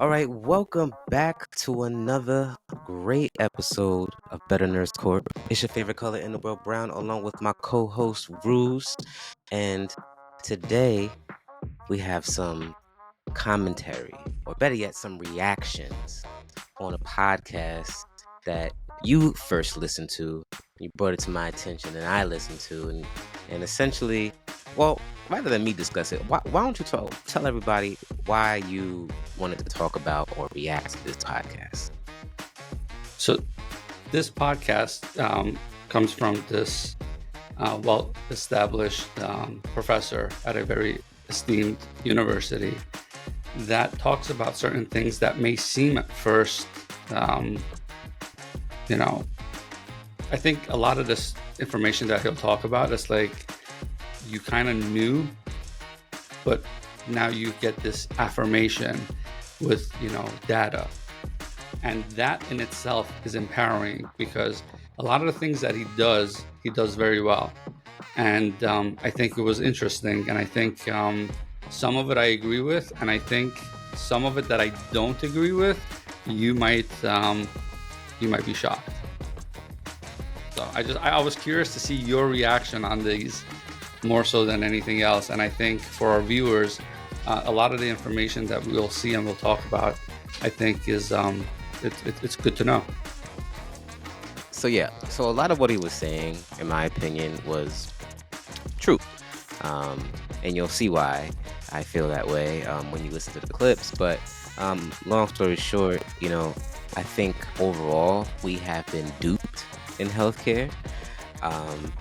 All right, welcome back to another great episode of Better Nerds Corp. It's your favorite color in the world, brown, along with my co-host Ruse. And today we have some commentary, or better yet, some reactions on a podcast that you first listened to. You brought it to my attention, and I listened to, and essentially, well, rather than me discuss it, why don't you tell everybody why you wanted to talk about or react to this podcast? So, this podcast comes from this well-established professor at a very esteemed university that talks about certain things that may seem at first, I think a lot of this information that he'll talk about is like you kind of knew, but now you get this affirmation with, data. And that in itself is empowering because a lot of the things that he does very well. And I think it was interesting. And I think some of it I agree with. And I think some of it that I don't agree with, you might be shocked. So I was curious to see your reaction on these more so than anything else. And I think for our viewers, a lot of the information that we'll see and we'll talk about, I think is it's good to know. So a lot of what he was saying, in my opinion, was true. And you'll see why I feel that way when you listen to the clips. But long story short, I think overall we have been duped in healthcare,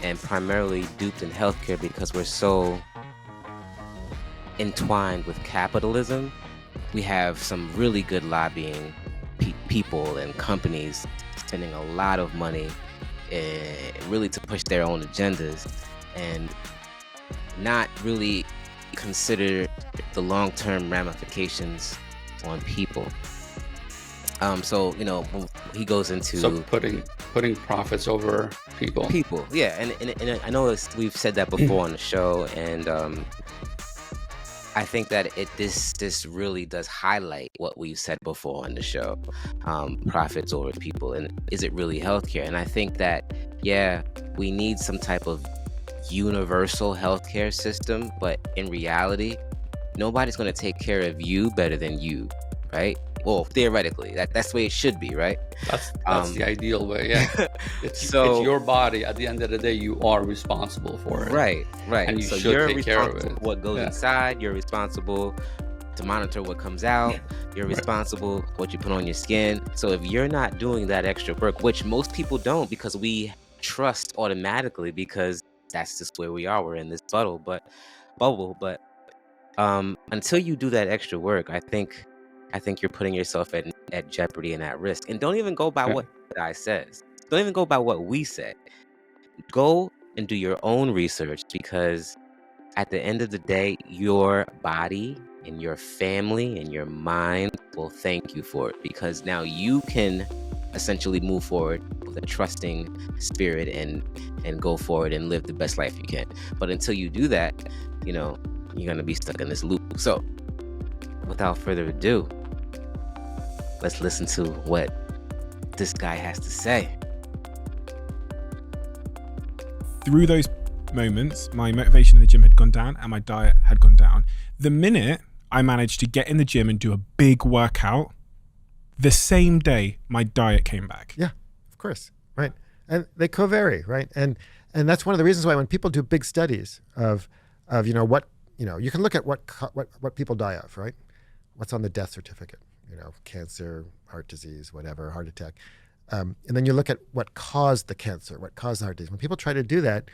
and primarily duped in healthcare because we're so entwined with capitalism. We have some really good lobbying people and companies spending a lot of money really to push their own agendas and not really consider the long-term ramifications on people. So he goes into putting profits over people. Yeah, and I know we've said that before on the show, and I think that this really does highlight what we've said before on the show, profits over people, and is it really healthcare? And I think that we need some type of universal healthcare system, but in reality, nobody's going to take care of you better than you, right? Well, theoretically, that's the way it should be, right? That's the ideal way. Yeah, it's your body. At the end of the day, you are responsible for it. Right. And you're take care of it. For what goes inside. You're responsible to monitor what comes out. You're responsible for what you put on your skin. So if you're not doing that extra work, which most people don't, because we trust automatically, because that's just where we are. We're in this bubble, but until you do that extra work, I think you're putting yourself at jeopardy and at risk. And don't even go by what the guy says. Don't even go by what we said. Go and do your own research, because at the end of the day, your body and your family and your mind will thank you for it, because now you can essentially move forward with a trusting spirit and go forward and live the best life you can. But until you do that, you're going to be stuck in this loop. So without further ado, let's listen to what this guy has to say. Through those moments, my motivation in the gym had gone down and my diet had gone down. The minute I managed to get in the gym and do a big workout, the same day my diet came back. Yeah, of course, right. And they co-vary, right? And that's one of the reasons why when people do big studies of what you can look at what people die of, right? What's on the death certificate? Cancer, heart disease, whatever, heart attack. And then you look at what caused the cancer, what caused the heart disease. When people try to do that,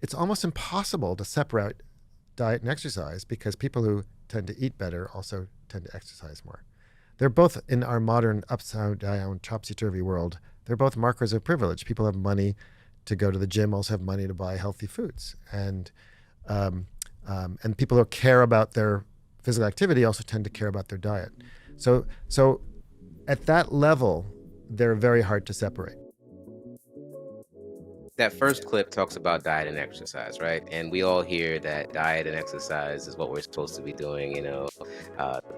it's almost impossible to separate diet and exercise, because people who tend to eat better also tend to exercise more. They're both, in our modern upside down, topsy-turvy world, they're both markers of privilege. People have money to go to the gym, also have money to buy healthy foods. And people who care about their physical activity also tend to care about their diet. So at that level, they're very hard to separate. That first clip talks about diet and exercise, right? And we all hear that diet and exercise is what we're supposed to be doing,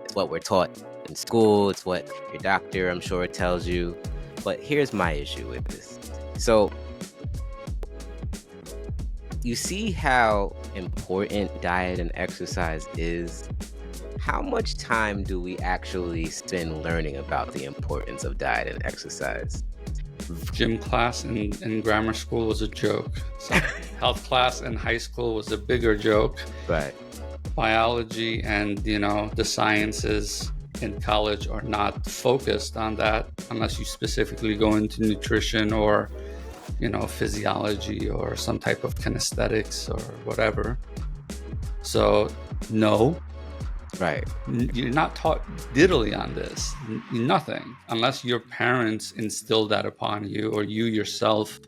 It's what we're taught in school. It's what your doctor, I'm sure, tells you. But here's my issue with this. So you see how important diet and exercise is. How much time do we actually spend learning about the importance of diet and exercise? Gym class in grammar school was a joke. So health class in high school was a bigger joke. Right. Biology and the sciences in college are not focused on that unless you specifically go into nutrition or physiology or some type of kinesthetics or whatever. So no. Right. You're not taught diddly on this. Nothing. Unless your parents instilled that upon you or you yourself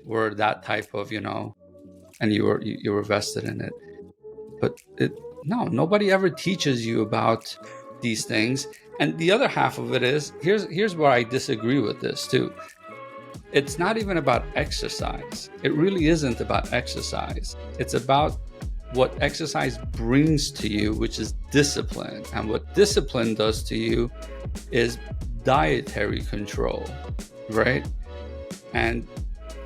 were that type of, and you were vested in it. But nobody ever teaches you about these things. And the other half of it is, here's where I disagree with this too. It's not even about exercise. It really isn't about exercise. It's about what exercise brings to you, which is discipline. And what discipline does to you is dietary control, right? And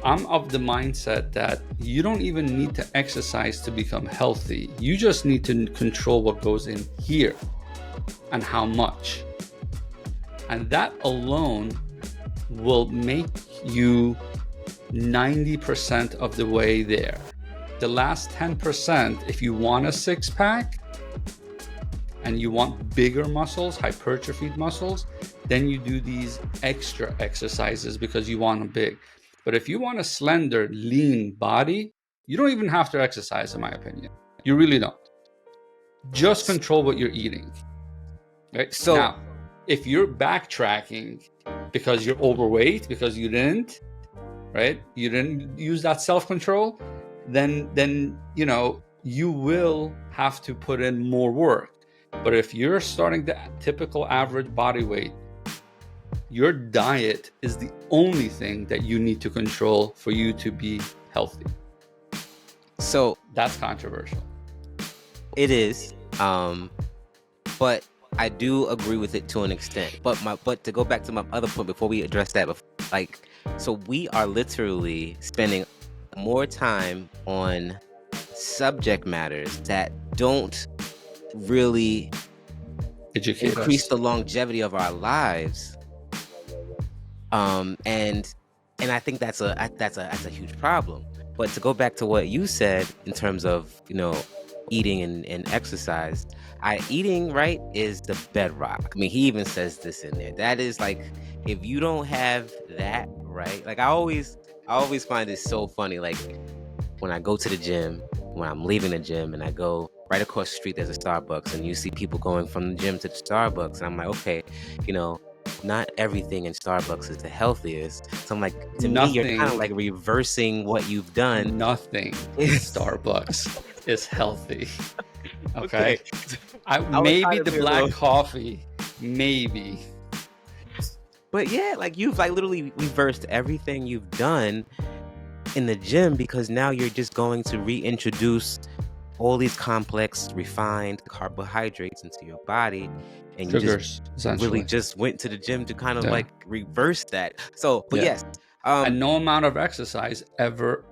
I'm of the mindset that you don't even need to exercise to become healthy. You just need to control what goes in here and how much. And that alone will make you 90% of the way there. The last 10%, if you want a six-pack and you want bigger muscles, hypertrophied muscles, then you do these extra exercises because you want them big. But if you want a slender, lean body, you don't even have to exercise, in my opinion. You really don't. Just control what you're eating. Right? So now, if you're backtracking because you're overweight, because you didn't use that self-control, then you will have to put in more work. But if you're starting the typical average body weight, your diet is the only thing that you need to control for you to be healthy. So that's controversial. It is, but I do agree with it to an extent. But to go back to my other point before we address that, so we are literally spending more time on subject matters that don't really increase the longevity of our lives, and I think that's a huge problem. But to go back to what you said in terms of eating and exercise, eating right is the bedrock. I mean, he even says this in there. That is like, if you don't have that right, like I always find it so funny. Like when I go to the gym, when I'm leaving the gym and I go right across the street, there's a Starbucks, and you see people going from the gym to the Starbucks, and I'm like, okay, not everything in Starbucks is the healthiest. So I'm like, to me, you're kind of like reversing what you've done. Nothing in Starbucks is healthy. Okay. Maybe the black coffee, maybe. But yeah, like you've literally reversed everything you've done in the gym, because now you're just going to reintroduce all these complex, refined carbohydrates into your body, and sugars, you just really just went to the gym to kind of like reverse that. So, but yes. And no amount of exercise ever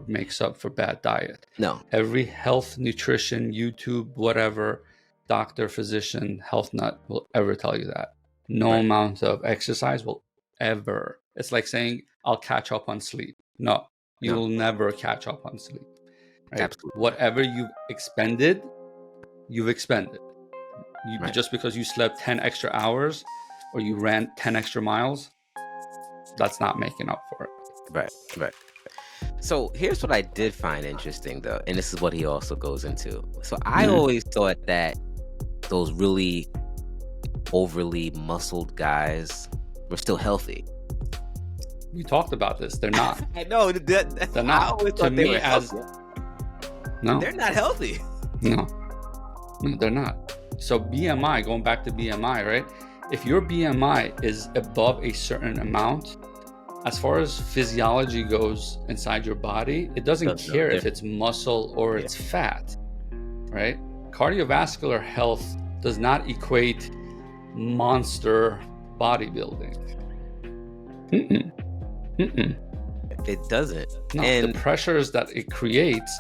makes up for bad diet. No. Every health, nutrition, YouTube, whatever, doctor, physician, health nut will ever tell you that. No amount of exercise will ever. It's like saying, I'll catch up on sleep. No, you will never catch up on sleep. Right? Absolutely. Whatever you've expended, you've expended. Just because you slept 10 extra hours or you ran 10 extra miles, that's not making up for it. Right. So here's what I did find interesting, though, and this is what he also goes into. So I always thought that those really overly muscled guys were still healthy. We talked about this. They're not. I know. They're not. I always thought they were healthy. No. They're not healthy. No, they're not. So BMI, going back to BMI, right? If your BMI is above a certain amount, as far as physiology goes inside your body, it doesn't care if it's muscle or it's fat, right? Cardiovascular health does not equate monster bodybuilding. It doesn't. No, And the pressures that it creates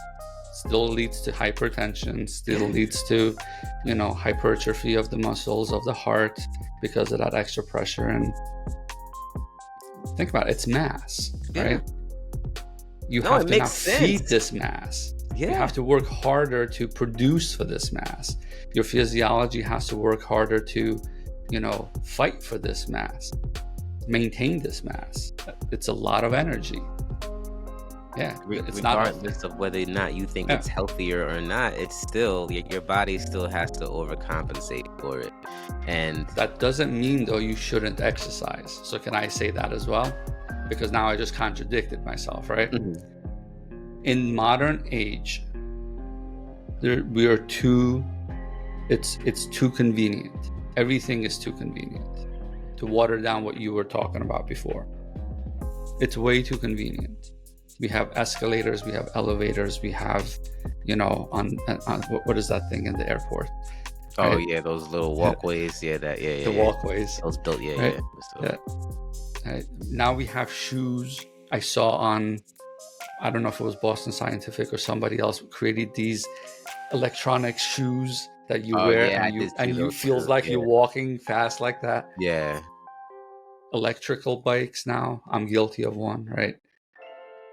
still leads to hypertension, still leads to, hypertrophy of the muscles of the heart because of that extra pressure. And think about it, it's mass, right? You have to now feed this mass. You have to work harder to produce for this mass. Your physiology has to work harder to, fight for this mass, maintain this mass. It's a lot of energy. Yeah, it's regardless of whether or not you think it's healthier or not, it's still, your body still has to overcompensate for it. And that doesn't mean, though, you shouldn't exercise. So can I say that as well? Because now I just contradicted myself, right? In modern age, it's too convenient. Everything is too convenient to water down what you were talking about before. It's way too convenient. We have escalators, we have elevators, we have, on what is that thing in the airport? Oh, right? Yeah, those little walkways. The walkways. Those built, right? Right. Now we have shoes. I saw on, I don't know if it was Boston Scientific or somebody else created these electronic shoes that you wear and you feels like you're walking fast like that. Yeah. Electrical bikes now. I'm guilty of one, right?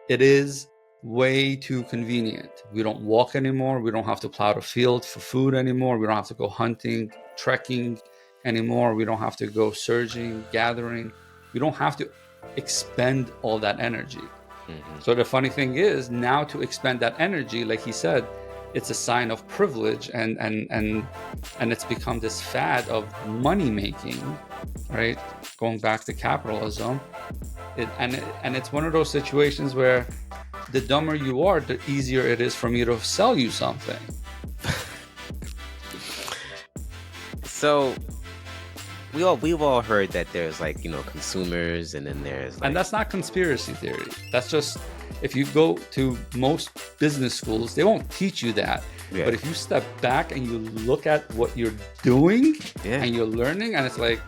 It is way too convenient. We don't walk anymore. We don't have to plow the field for food anymore. We don't have to go hunting, trekking anymore. We don't have to go surging, gathering. We don't have to expend all that energy. So the funny thing is, now to expend that energy, like he said, it's a sign of privilege, and it's become this fad of money making, right? Going back to capitalism. And it's one of those situations where the dumber you are, the easier it is for me to sell you something. So we've all heard that there's consumers, and then there's and that's not conspiracy theory. That's just, if you go to most business schools, they won't teach you that. But if you step back and you look at what you're doing and you're learning, and it's like,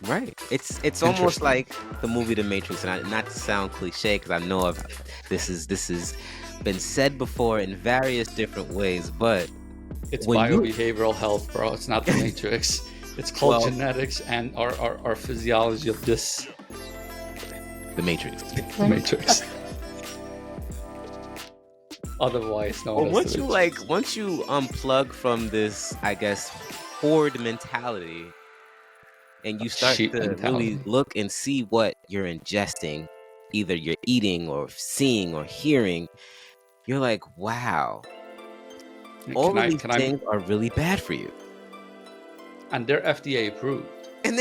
right. It's almost like the movie The Matrix, and not to sound cliche, because I know this has been said before in various different ways, but it's biobehavioral health, bro. It's not The Matrix. It's called genetics and our physiology of this. The Matrix. The Matrix. Otherwise known as the Matrix. Once you unplug from this, I guess, horde mentality, and you start to really look and see what you're ingesting, either you're eating or seeing or hearing, you're like, wow, all of these things are really bad for you. And they're FDA approved. And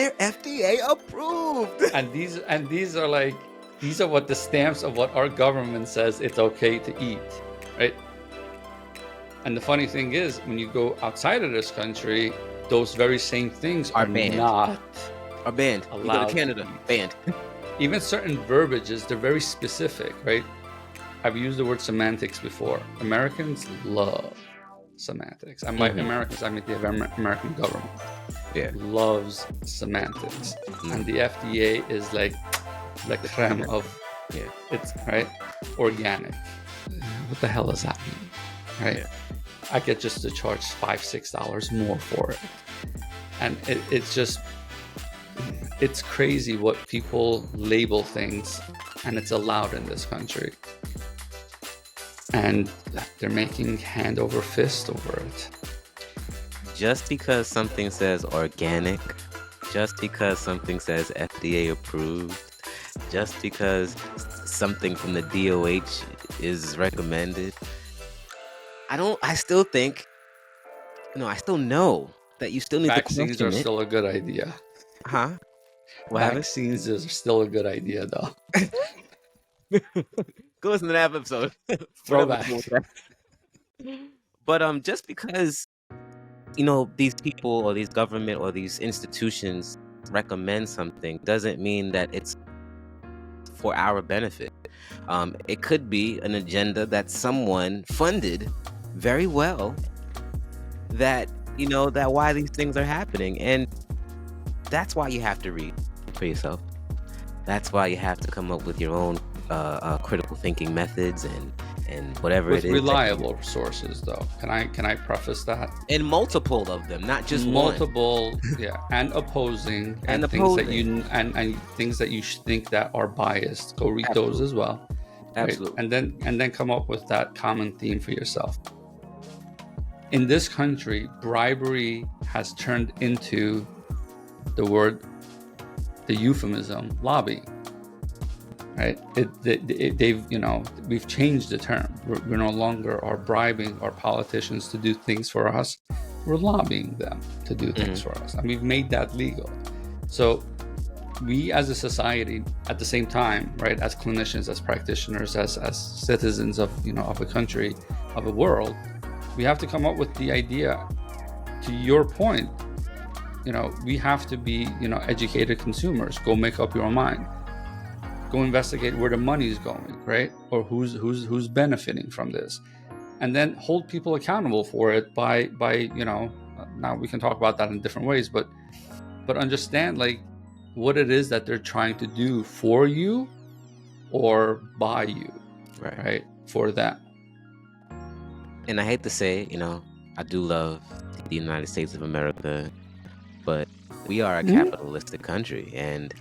these are what the stamps of what our government says it's okay to eat, right? And the funny thing is, when you go outside of this country, those very same things are banned. Are banned. Allowed. You go to Canada, banned. Even certain verbiages, they're very specific, right? I've used the word semantics before. Americans love semantics. And by Americans, I mean the American government. Loves semantics. And the FDA is like the creme of it's right organic. What the hell does that mean? Right? I get just to charge $5-6 more for it. And it's crazy what people label things, and it's allowed in this country. And they're making hand over fist over it. Just because something says organic, just because something says FDA approved, just because something from the DOH is recommended, I still think, I still know that you still need vaccines are still a good idea. Vaccines are still a good idea, though. Go listen to that episode. Throwback. But just because these people or these government or these institutions recommend something doesn't mean that it's for our benefit. It could be an agenda that someone funded very well that, that why these things are happening. And that's why you have to read for yourself. That's why you have to come up with your own critical thinking methods and whatever With it is. reliable sources, though. Can I preface that? And multiple of them, not just multiple, one. yeah, and opposing, And things that you and things that you think that are biased. Go read those as well. Absolutely. Right? And then come up with that common theme for yourself. In this country, bribery has turned into the euphemism lobbying. Right? We've changed the term. We're no longer are bribing our politicians to do things for us. We're lobbying them to do things for us, and we've made that legal. So we, as a society, at the same time, right, as clinicians, as practitioners, as citizens of of a country, of a world, we have to come up with the idea. To your point, we have to be educated consumers. Go make up your own mind. Go investigate where the money is going, right? Or who's benefiting from this, and then hold people accountable for it by now we can talk about that in different ways, but understand like what it is that they're trying to do for you or by you, right? For them. And I hate to say, I do love the United States of America, but we are a capitalistic country, and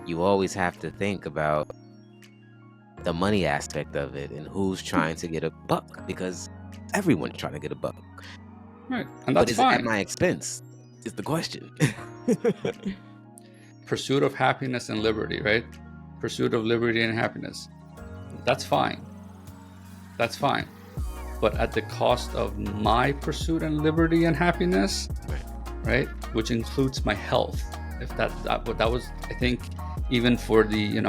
you always have to think about the money aspect of it and who's trying to get a buck, because everyone's trying to get a buck. Right, and that's but is fine. It at my expense is the question. Pursuit of happiness and liberty, right? Pursuit of liberty and happiness. That's fine. That's fine. But at the cost of my pursuit and liberty and happiness, right? Which includes my health. If that was, I think, even for the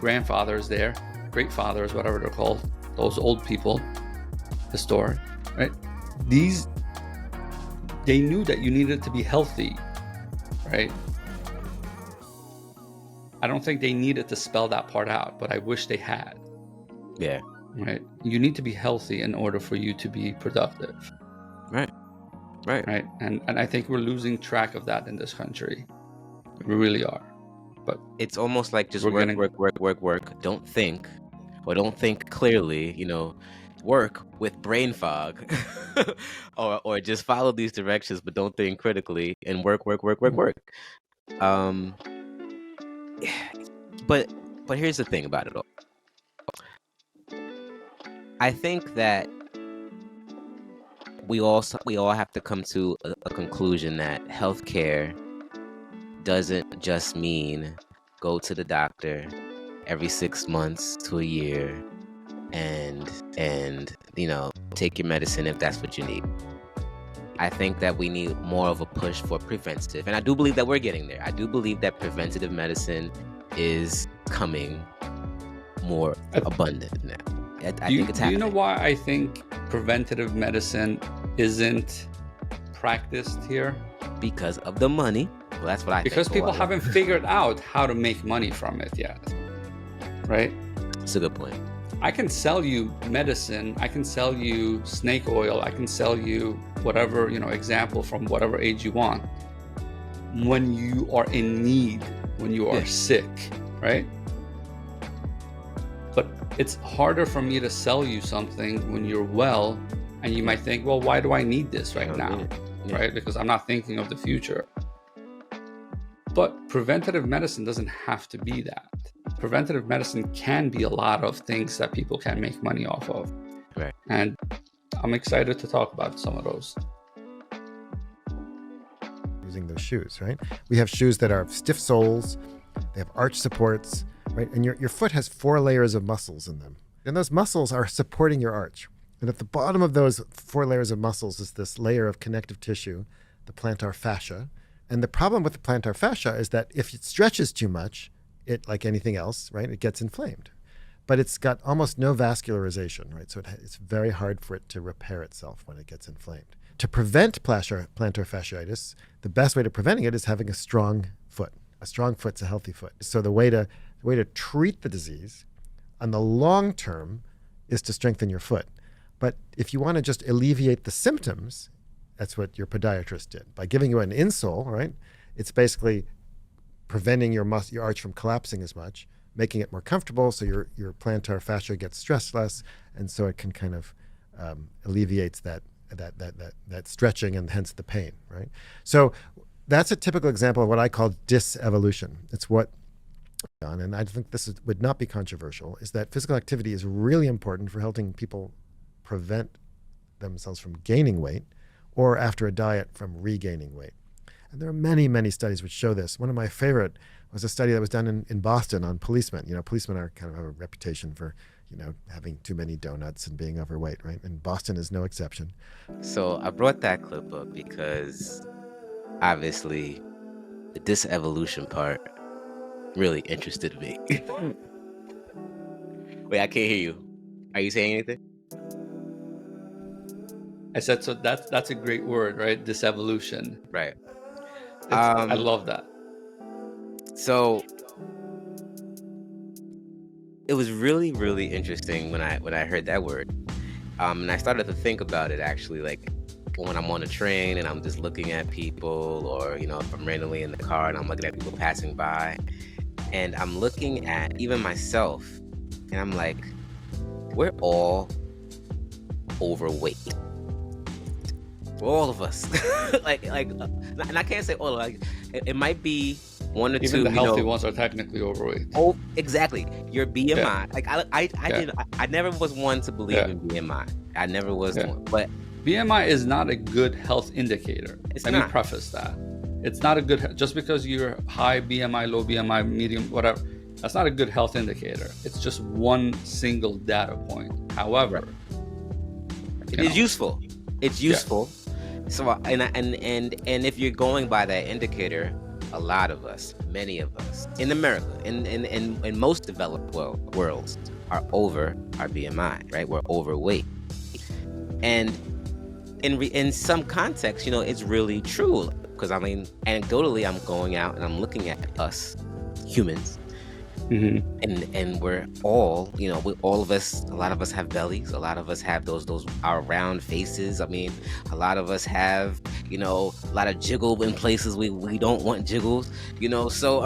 grandfathers there, great fathers, whatever they're called, those old people, historic, right? They knew that you needed to be healthy, right? I don't think they needed to spell that part out, but I wish they had. Yeah. Right. You need to be healthy in order for you to be productive. Right. And I think we're losing track of that in this country. We really are. But it's almost like just work. Don't think, or don't think clearly. Work with brain fog, or just follow these directions, but don't think critically, and work. But here's the thing about it all. I think that we all have to come to a conclusion that healthcare doesn't just mean go to the doctor every 6 months to a year and take your medicine if that's what you need. I think that we need more of a push for preventative, and I do believe that we're getting there. I do believe that preventative medicine is coming more abundant now. I think it's happening. Do you know why I think preventative medicine isn't practiced here? Because of the money. Well, that's what I think. Because people haven't figured out how to make money from it yet. Right? That's a good point. I can sell you medicine, I can sell you snake oil, I can sell you whatever, example from whatever age you want. When you are in need, when you are sick, right? But it's harder for me to sell you something when you're well, and you might think, well, why do I need this right now? Right? Because I'm not thinking of the future. But preventative medicine doesn't have to be that. Preventative medicine can be a lot of things that people can make money off of. Right. And I'm excited to talk about some of those. Using those shoes, right? We have shoes that are stiff soles, they have arch supports, right? And your foot has 4 layers of muscles in them. And those muscles are supporting your arch. And at the bottom of those 4 layers of muscles is this layer of connective tissue, the plantar fascia. And the problem with the plantar fascia is that if it stretches too much, it, like anything else, right, it gets inflamed. But it's got almost no vascularization, right? So it's very hard for it to repair itself when it gets inflamed. To prevent plantar fasciitis, the best way to preventing it is having a strong foot. A strong foot's a healthy foot. So the way to treat the disease on the long term is to strengthen your foot. But if you want to just alleviate the symptoms, that's what your podiatrist did. By giving you an insole, right? It's basically preventing your arch from collapsing as much, making it more comfortable so your plantar fascia gets stressed less, and so it can kind of alleviates that stretching and hence the pain, right? So that's a typical example of what I call disevolution. It's what, and I think this would not be controversial, is that physical activity is really important for helping people prevent themselves from gaining weight or after a diet from regaining weight. And there are many, many studies which show this. One of my favorite was a study that was done in Boston on policemen. Policemen are kind of have a reputation for, having too many donuts and being overweight, right? And Boston is no exception. So I brought that clip up because obviously the disevolution part really interested me. Wait, I can't hear you. Are you saying anything? I said, so that's a great word, right? Disevolution. Right. I love that. So it was really, really interesting when I heard that word. And I started to think about it actually, like when I'm on a train and I'm just looking at people, or, if I'm randomly in the car and I'm looking at people passing by, and I'm looking at even myself, and I'm like, we're all overweight. All of us. And I can't say all of us. It might be one or two. Even the healthy ones are technically overweight. Oh, exactly. Your BMI. Yeah. Like I never was one to believe in BMI. I never was one. But BMI is not a good health indicator. Let me preface that. It's not a good, just because you're high BMI, low BMI, medium, whatever, that's not a good health indicator. It's just one single data point. However, it is useful. It's useful. So and if you're going by that indicator, a lot of us, many of us in America, in most developed worlds, are over our BMI, right? We're overweight. And in some context, it's really true, because anecdotally, I'm going out and I'm looking at us humans. Mm-hmm. And we're all, all of us, a lot of us have bellies. A lot of us have those our round faces. A lot of us have, a lot of jiggle in places we don't want jiggles, So,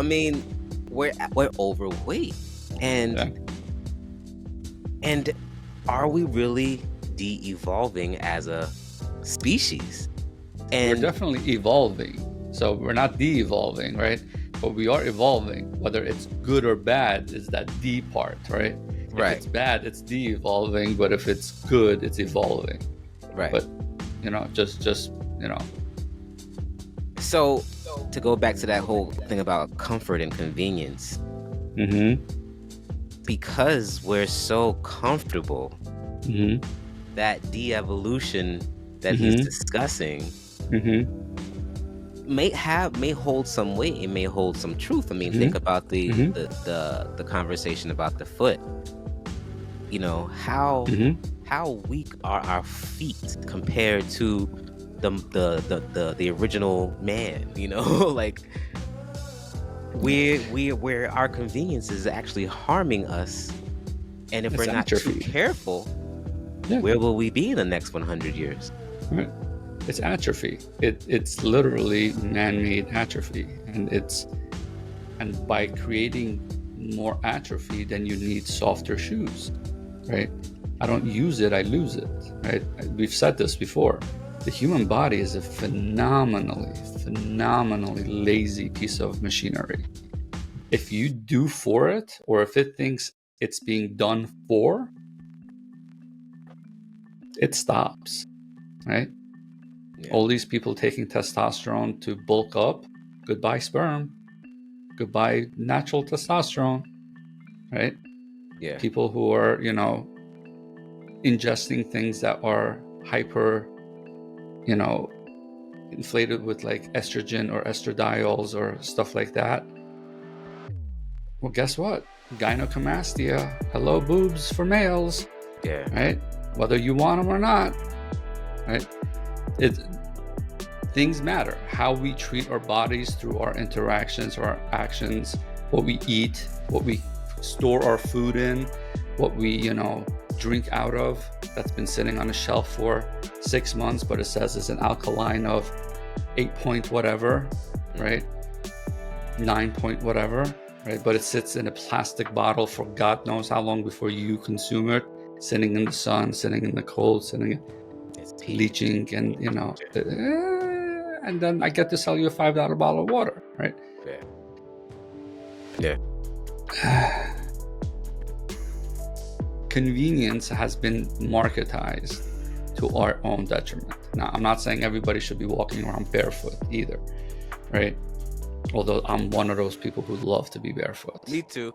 we're overweight. And are we really de-evolving as a species? And we're definitely evolving. So we're not de-evolving, right? But we are evolving. Whether it's good or bad is that D part, right? Right. If it's bad, it's de-evolving. But if it's good, it's evolving. Right. But just So to go back to that whole thing about comfort and convenience, because we're so comfortable, that de-evolution that he's discussing may hold some weight. It may hold some truth. Think about the conversation about the foot. How weak are our feet compared to the original man? Like where our convenience is actually harming us, and if we're not too careful, where will we be in the next 100 years? Right. It's atrophy. It's literally man-made atrophy, and by creating more atrophy, then you need softer shoes, right? I don't use it, I lose it, right? We've said this before. The human body is a phenomenally lazy piece of machinery. If you do for it, or if it thinks it's being done for, it stops, right? Yeah. All these people taking testosterone to bulk up, goodbye sperm, goodbye natural testosterone, right? Yeah. People who are, ingesting things that are hyper, inflated with like estrogen or estradiols or stuff like that. Well, guess what? Gynecomastia, hello boobs for males. Yeah. Right? Whether you want them or not, right? Things matter. How we treat our bodies through our interactions or our actions, what we eat, what we store our food in, what we, drink out of that's been sitting on a shelf for 6 months, but it says it's an alkaline of 8 point whatever, right? 9 point whatever, right? But it sits in a plastic bottle for God knows how long before you consume it, sitting in the sun, sitting in the cold, leaching, and and then I get to sell you a $5 bottle of water, right? Yeah. Convenience has been marketized to our own detriment. Now, I'm not saying everybody should be walking around barefoot either, right? Although I'm one of those people who love to be barefoot. Me too.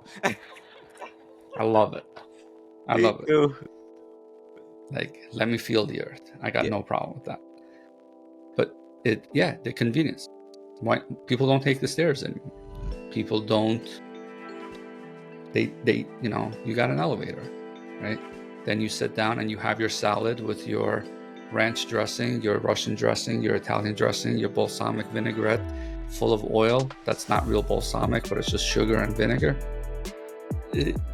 I love it. I love it. Too. Like, let me feel the earth. I got no problem with that. But the convenience. Why people don't take the stairs anymore? People don't. They you got an elevator, right? Then you sit down and you have your salad with your ranch dressing, your Russian dressing, your Italian dressing, your balsamic vinaigrette full of oil. That's not real balsamic, but it's just sugar and vinegar.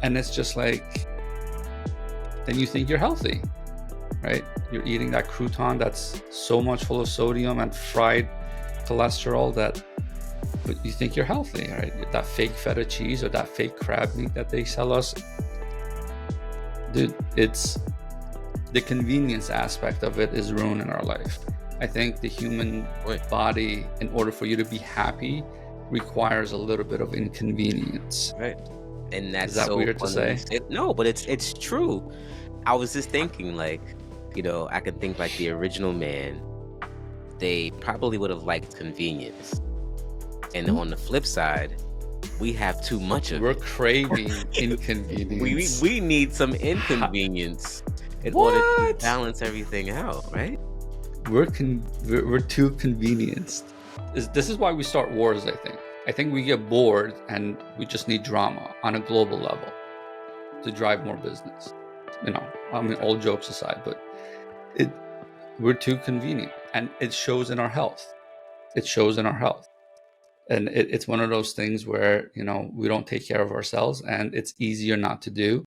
And it's just like, then you think you're healthy, right? You're eating that crouton that's so much full of sodium and fried cholesterol but you think you're healthy, right? That fake feta cheese or that fake crab meat that they sell us. Dude, it's the convenience aspect of it is ruining our life. I think the human body, in order for you to be happy, requires a little bit of inconvenience. Right. And that's Is that so weird to say? No, but it's true. I was just thinking, like, I could think like the original man, they probably would have liked convenience. And on the flip side, we have too much of We're it. craving inconvenience. We need some inconvenience in order to balance everything out, right? We're too convenienced. This is why we start wars, I think. I think we get bored and we just need drama on a global level to drive more business. All jokes aside, but we're too convenient, and it shows in our health. And it's one of those things where, we don't take care of ourselves, and it's easier not to do.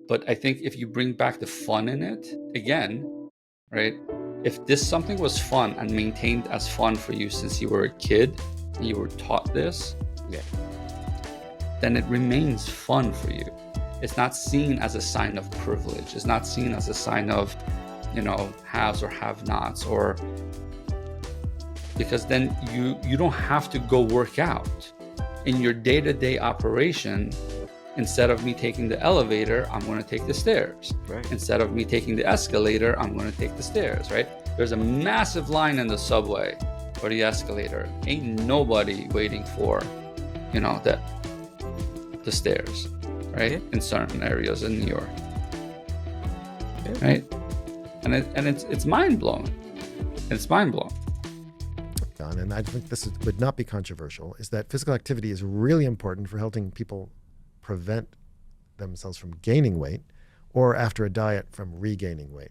But I think if you bring back the fun in it, again, right? If something was fun and maintained as fun for you since you were a kid, and you were taught this, then it remains fun for you. It's not seen as a sign of privilege. It's not seen as a sign of, haves or have-nots, or because then you don't have to go work out. In your day-to-day operation, instead of me taking the elevator, I'm going to take the stairs. Right. Instead of me taking the escalator, I'm going to take the stairs, right? There's a massive line in the subway or the escalator. Ain't nobody waiting for, the stairs, right? Yeah. In certain areas in New York, Yeah. right? And it's mind-blowing. It's mind-blowing. And I think this would not be controversial, is that physical activity is really important for helping people prevent themselves from gaining weight, or after a diet from regaining weight.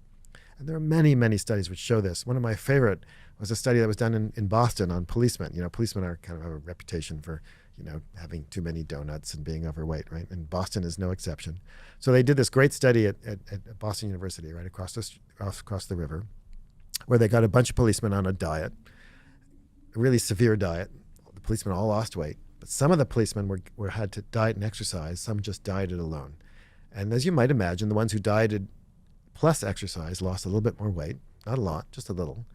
And there are many, many studies which show this. One of my favorite was a study that was done in Boston on policemen. Policemen are kind of have a reputation for, having too many donuts and being overweight, right? And Boston is no exception. So they did this great study at Boston University, right across the river, where they got a bunch of policemen on a diet, a really severe diet. The policemen all lost weight, but some of the policemen were had to diet and exercise. Some just dieted alone. And as you might imagine, the ones who dieted plus exercise lost a little bit more weight, not a lot, just a little.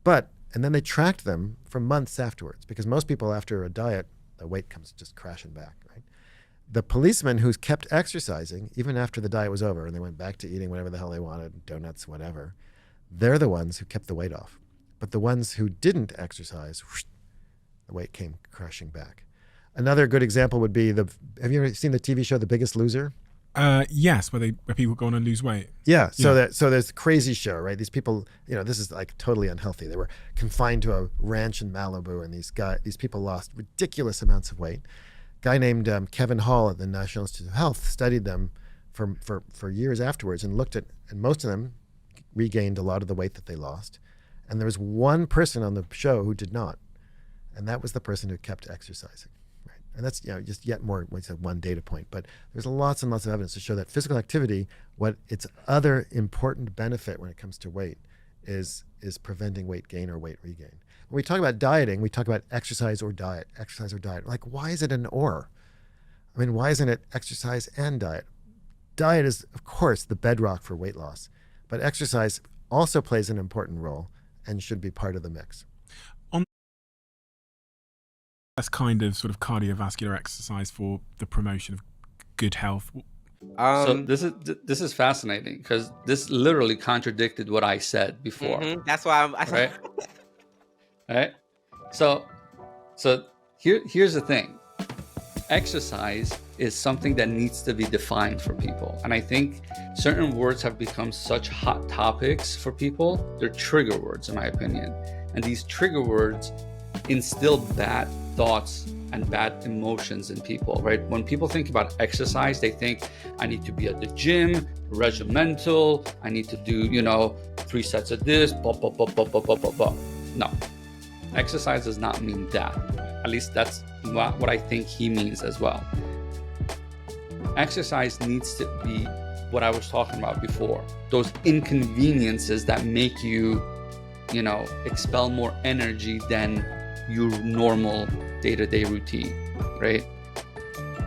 And then they tracked them for months afterwards, because most people after a diet, the weight comes just crashing back, right? The policemen who kept exercising, even after the diet was over and they went back to eating whatever the hell they wanted, donuts, whatever, they're the ones who kept the weight off. But the ones who didn't exercise, whoosh, the weight came crashing back. Another good example would be have you ever seen the TV show The Biggest Loser? Yes, where people go on and lose weight. Yeah. So there's a crazy show, right? These people, this is like totally unhealthy. They were confined to a ranch in Malibu, and these people lost ridiculous amounts of weight. A guy named Kevin Hall at the National Institute of Health studied them for years afterwards and looked at, and most of them regained a lot of the weight that they lost. And there was one person on the show who did not, and that was the person who kept exercising. Right? And that's just yet more, we said one data point, but there's lots and lots of evidence to show that physical activity, what its other important benefit when it comes to weight is preventing weight gain or weight regain. When we talk about dieting, we talk about exercise or diet, exercise or diet. Like, why is it an or? I mean, why isn't it exercise and diet? Diet is, of course, the bedrock for weight loss, but exercise also plays an important role and should be part of the mix. That's kind of sort of cardiovascular exercise for the promotion of good health. So this is fascinating because this literally contradicted what I said before. That's why right? Right. So here's the thing. Exercise is something that needs to be defined for people, and I think certain words have become such hot topics for people. They're trigger words, in my opinion, and these trigger words instill bad thoughts and bad emotions in people, right? When people think about exercise, they think I need to be at the gym, regimental, I need to do 3 sets of this, blah, blah, blah, blah, blah, blah, blah, blah. No, exercise does not mean that. At least that's what I think he means as well. Exercise needs to be what I was talking about before, those inconveniences that make you expel more energy than your normal day-to-day routine, right?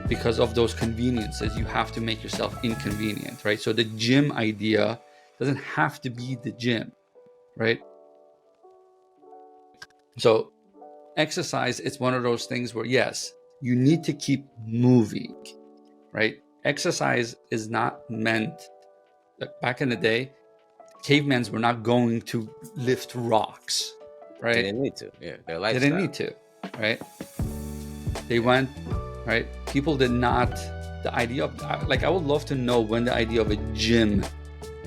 Because of those conveniences, you have to make yourself inconvenient, right? So the gym idea doesn't have to be the gym, right? So exercise, it's one of those things where, yes, you need to keep moving, right? Exercise is not meant, like back in the day, cavemen were not going to lift rocks, right? They didn't need to. Yeah, their lifestyle. They didn't need to, right? They went, right? People did not, the idea of, like, I would love to know when the idea of a gym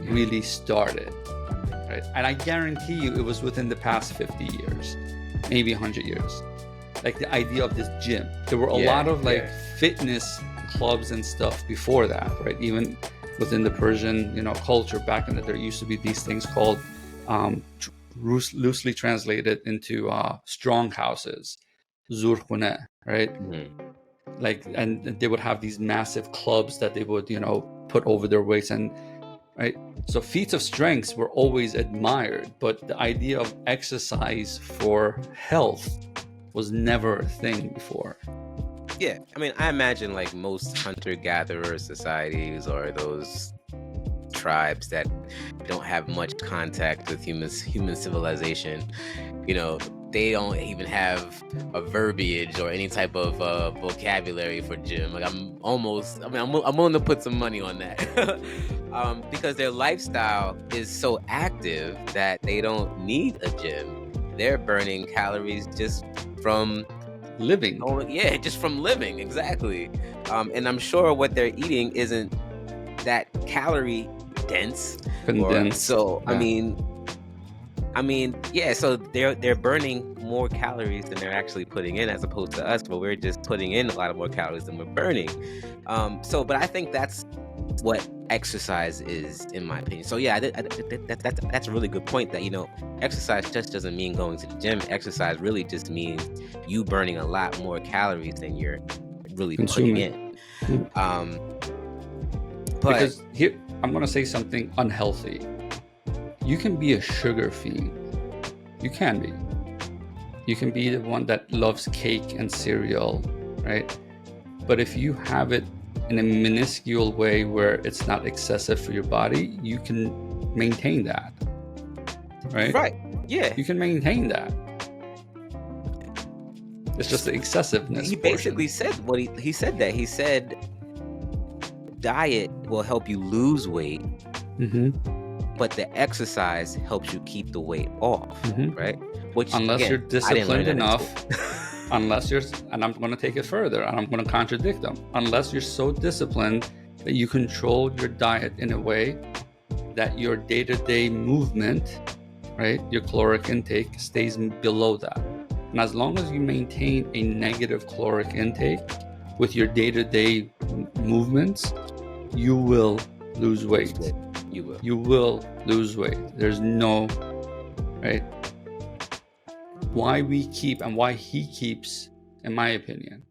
really started, right? And I guarantee you it was within the past 50 years, maybe 100 years. Like the idea of this gym. There were a lot of fitness clubs and stuff before that, right? Even within the Persian, culture back in there used to be these things called, loosely translated into strong houses, zurkhune, right? Like, and they would have these massive clubs that they would, put over their weights, and right. So feats of strength were always admired, but the idea of exercise for health was never a thing before. Yeah, I mean, I imagine like most hunter-gatherer societies or those tribes that don't have much contact with human civilization, they don't even have a verbiage or any type of vocabulary for gym. Like I'm willing to put some money on that because their lifestyle is so active that they don't need a gym. They're burning calories just from living. Oh, yeah, just from living, exactly. And I'm sure what they're eating isn't that calorie dense. Condensed. So yeah. I mean, yeah. So they're burning more calories than they're actually putting in, as opposed to us, where we're just putting in a lot of more calories than we're burning. But I think that's what exercise is, in my opinion. So yeah, that's a really good point. That exercise just doesn't mean going to the gym. Exercise really just means you burning a lot more calories than you're really putting in. But because here, I'm going to say something unhealthy. You can be a sugar fiend. You can be. You can be the one that loves cake and cereal, right? But if you have it in a minuscule way where it's not excessive for your body, you can maintain that, right? Right. Yeah. You can maintain that. It's just the excessiveness. He basically said what he said that. He said diet will help you lose weight, but the exercise helps you keep the weight off, right? Which, unless again, you're disciplined enough, and I'm going to take it further, and I'm going to contradict them. Unless you're so disciplined that you control your diet in a way that your day-to-day movement, right, your caloric intake stays below that. And as long as you maintain a negative caloric intake with your day-to-day movements, you will lose weight. You will lose weight. There's no, right? Why we keep and why he keeps, in my opinion,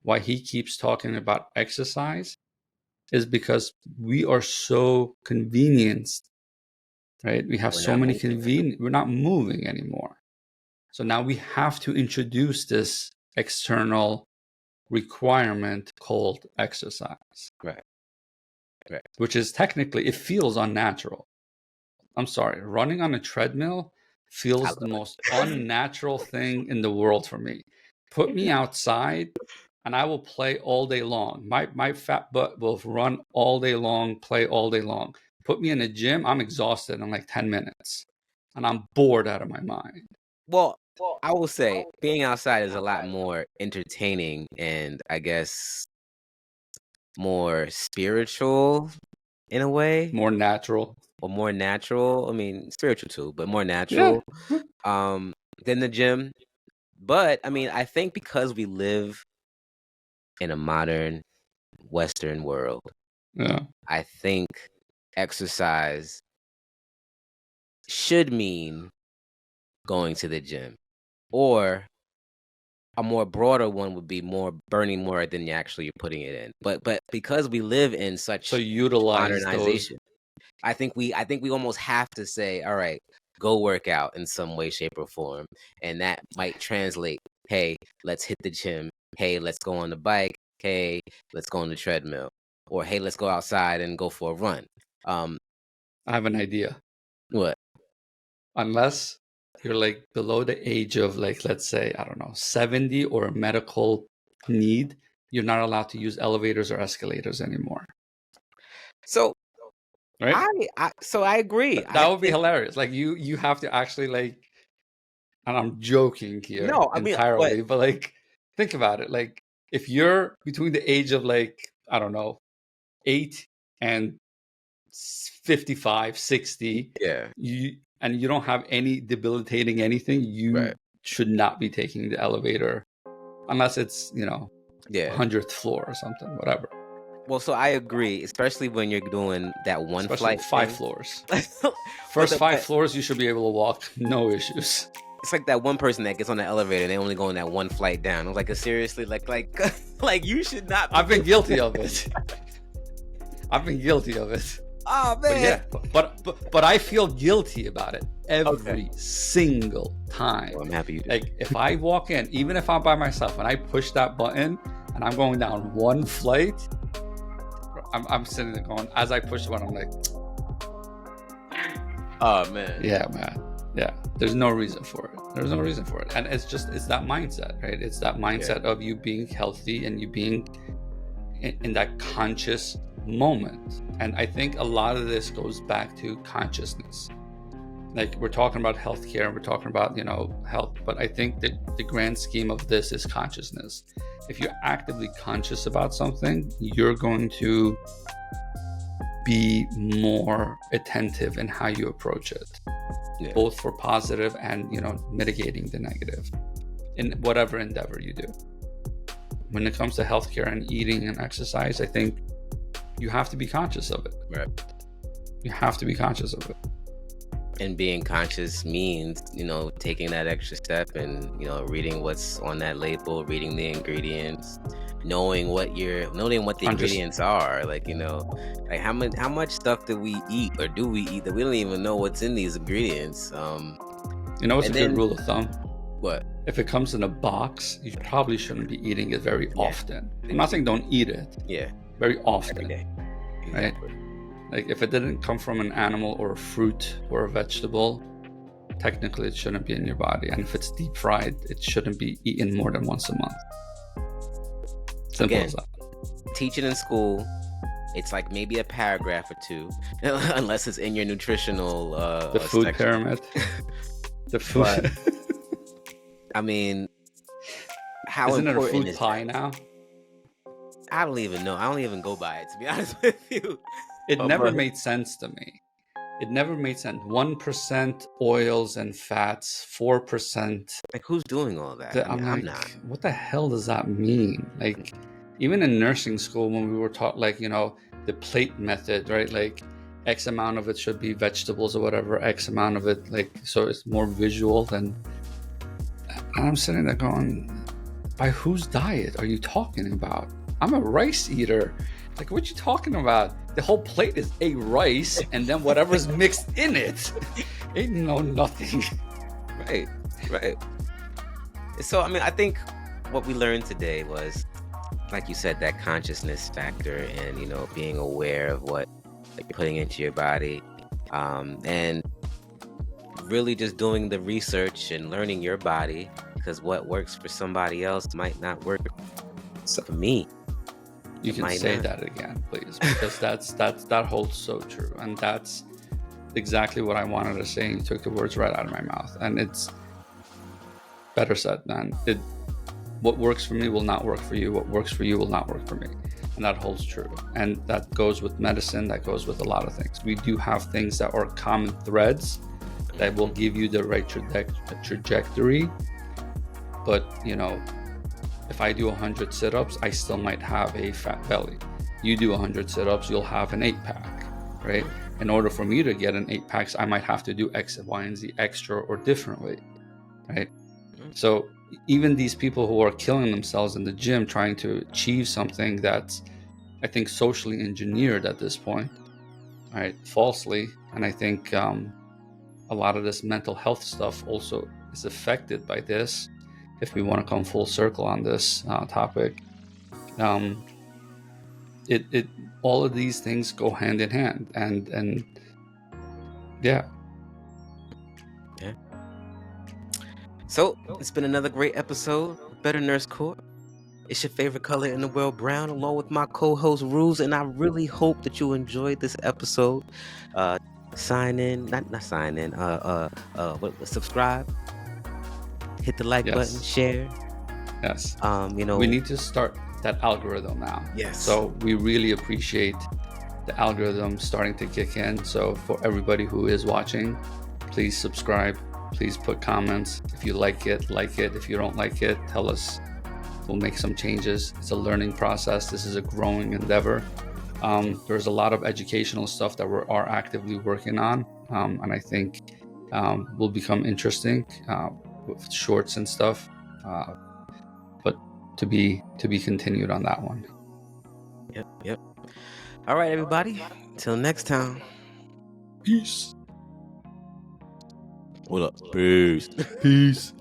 why he keeps talking about exercise is because we are so convenienced, right? We have We're so not many moving. we're not moving anymore. So now we have to introduce this external requirement called exercise. Right. Right. Which is technically, it feels unnatural. I'm sorry, running on a treadmill feels the most unnatural thing in the world for me. Put me outside and I will play all day long. My fat butt will run all day long, play all day long. Put me in a gym, I'm exhausted in like 10 minutes and I'm bored out of my mind. Well, I will say being outside is a lot more entertaining and I guess more spiritual in a way, More natural. or more natural. I mean, spiritual too, but more Yeah. natural than the gym. But I mean, I think because we live in a modern Western world, Yeah. I think exercise should mean going to the gym, or a more broader one would be more burning more than you actually putting it in. But because we live in such So utilize those. modernization, I think we almost have to say, all right, go work out in some way, shape, or form, and that might translate. Hey, let's hit the gym. Hey, let's go on the bike. Hey, let's go on the treadmill. Or hey, let's go outside and go for a run. I have an idea. What? Unless you're like below the age of like, let's say, I don't know, 70 or a medical need, you're not allowed to use elevators or escalators anymore. So right? I agree. That would be hilarious. Like you have to actually like, and I'm joking here No, I mean, entirely, but like think about it. Like if you're between the age of like, I don't know, 8 and 55, 60, yeah, and you don't have any debilitating anything, you should not be taking the elevator unless it's, 100th floor or something, whatever. Well, so I agree, especially when you're doing that one Especially flight 5 thing. floors. First 5 floors, you should be able to walk, no issues. It's like that one person that gets on the elevator and they only go on that one flight down. I'm like, seriously, like you should not. I've been guilty of it. I've been guilty of it. Oh man! But I feel guilty about it every single time. Well, I'm happy you do. Like if I walk in, even if I'm by myself, and I push that button and I'm going down one flight, I'm sitting there going, as I push the button, I'm like, oh man. Yeah, man. Yeah. There's no reason for it. There's no reason for it. And it's that mindset, right? It's that mindset of you being healthy and you being in that conscious moment. And I think a lot of this goes back to consciousness. Like we're talking about healthcare and we're talking about, health, but I think that the grand scheme of this is consciousness. If you're actively conscious about something, you're going to be more attentive in how you approach it, both for positive and, mitigating the negative in whatever endeavor you do. When it comes to healthcare and eating and exercise, I think you have to be conscious of it. Right. You have to be conscious of it. And being conscious means, taking that extra step and, reading what's on that label, reading the ingredients, knowing what the ingredients are. Like, like how much stuff do we eat or do we eat that we don't even know what's in these ingredients? What's a good rule of thumb? What? If it comes in a box, you probably shouldn't be eating it very often. I'm not saying don't eat it. Yeah. Very often. Every day. Exactly. Right? Like if it didn't come from an animal or a fruit or a vegetable, technically it shouldn't be in your body. And if it's deep fried, it shouldn't be eaten more than once a month. Simple as that. Teaching in school, it's like maybe a paragraph or two, unless it's in your nutritional the food section. Pyramid. The food. But, I mean, how isn't it a important food pie now? I don't even know. I don't even go by it, to be honest with you. It never made sense to me. It never made sense. 1% oils and fats, 4%. Like, who's doing all that? I'm not. What the hell does that mean? Like, even in nursing school, when we were taught, like, the plate method, right? Like, X amount of it should be vegetables or whatever, X amount of it, like, so it's more visual than. And I'm sitting there going, by whose diet are you talking about? I'm a rice eater. Like, what you talking about? The whole plate is a rice and then whatever's mixed in it. Ain't no nothing. Right, right. So, I mean, I think what we learned today was, like you said, that consciousness factor and, you know, being aware of what you're putting into your body, and really just doing the research and learning your body, because what works for somebody else might not work for me. You It can might say not. that again, please, because that holds so true, and that's exactly what I wanted to say. And you took the words right out of my mouth, and it's better said than it. What works for me will not work for you. What works for you will not work for me, and that holds true. And that goes with medicine. That goes with a lot of things. We do have things that are common threads that will give you the right trajectory. But, you know, if I do 100 sit-ups, I still might have a fat belly. You do 100 sit-ups, you'll have an 8-pack, right? In order for me to get an 8-pack, I might have to do X, Y, and Z extra or differently, right? So even these people who are killing themselves in the gym trying to achieve something that's, I think, socially engineered at this point, right? Falsely. And I think a lot of this mental health stuff also is affected by this. If we want to come full circle on this topic, it all of these things go hand in hand, and yeah. So it's been another great episode of Better Nurse Court. It's your favorite color in the world, brown, along with my co-host Rules, and I really hope that you enjoyed this episode. Sign in, not sign in. Subscribe, hit the like button, share. Yes. You know, we need to start that algorithm now. Yes. So we really appreciate the algorithm starting to kick in. So for everybody who is watching, please subscribe. Please put comments. If you like it, like it. If you don't like it, tell us. We'll make some changes. It's a learning process. This is a growing endeavor. There's a lot of educational stuff that we are actively working on. And I think will become interesting with shorts and stuff. But to be continued on that one. Yep. All right, everybody. Till next time. Peace. What up? Peace. Peace.